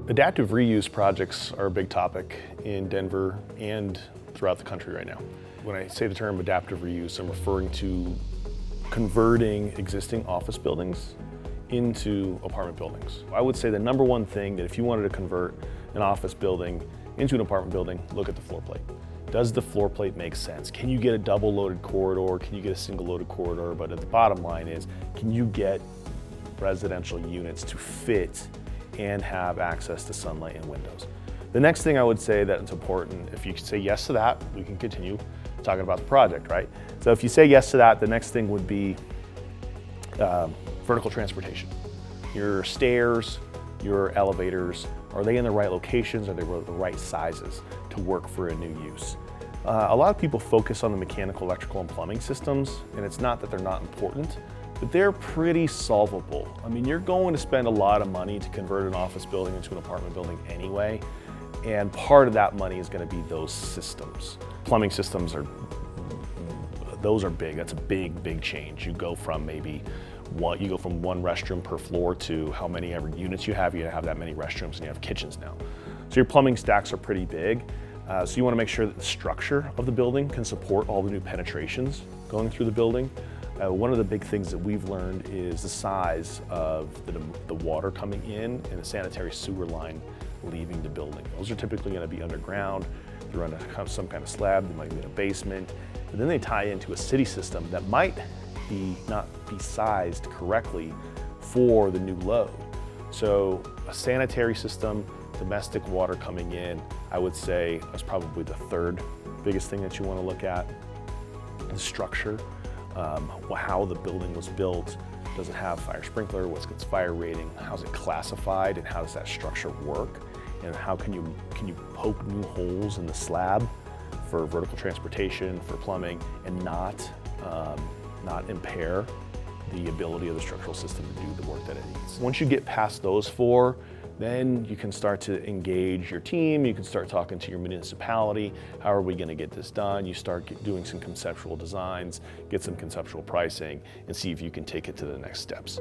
Adaptive reuse projects are a big topic in Denver and throughout the country right now. When I say the term adaptive reuse, I'm referring to converting existing office buildings into apartment buildings. I would say the number one thing that if you wanted to convert an office building into an apartment building, look at the floor plate. Does the floor plate make sense? Can you get a double loaded corridor? Can you get a single loaded corridor? But at the bottom line is, can you get residential units to fit and have access to sunlight and windows? The next thing I would say that's important, if you say yes to that, we can continue talking about the project, right? So if you say yes to that, the next thing would be vertical transportation. Your stairs, your elevators, are they in the right locations? Are they the right sizes to work for a new use? A lot of people focus on the mechanical, electrical, and plumbing systems, and it's not that they're not important, but they're pretty solvable. I mean, you're going to spend a lot of money to convert an office building into an apartment building anyway, and part of that money is going to be those systems. Plumbing systems those are big. That's a big change. You go from one restroom per floor to how many ever units you have that many restrooms, and you have kitchens now. So your plumbing stacks are pretty big. So you want to make sure that the structure of the building can support all the new penetrations going through the building. One of the big things that we've learned is the size of the water coming in and the sanitary sewer line leaving the building. Those are typically going to be underground. They're under some kind of slab. They might be in a basement. But then they tie into a city system that might not be sized correctly for the new load. So a sanitary system, domestic water coming in, I would say is probably the third biggest thing that you want to look at. The structure, how the building was built. Does it have fire sprinkler? What's its fire rating? How's it classified? And how does that structure work? And how can you poke new holes in the slab for vertical transportation, for plumbing, and not impair the ability of the structural system to do the work that it needs. Once you get past those four, then you can start to engage your team, you can start talking to your municipality, how are we going to get this done? You start doing some conceptual designs, get some conceptual pricing, and see if you can take it to the next steps.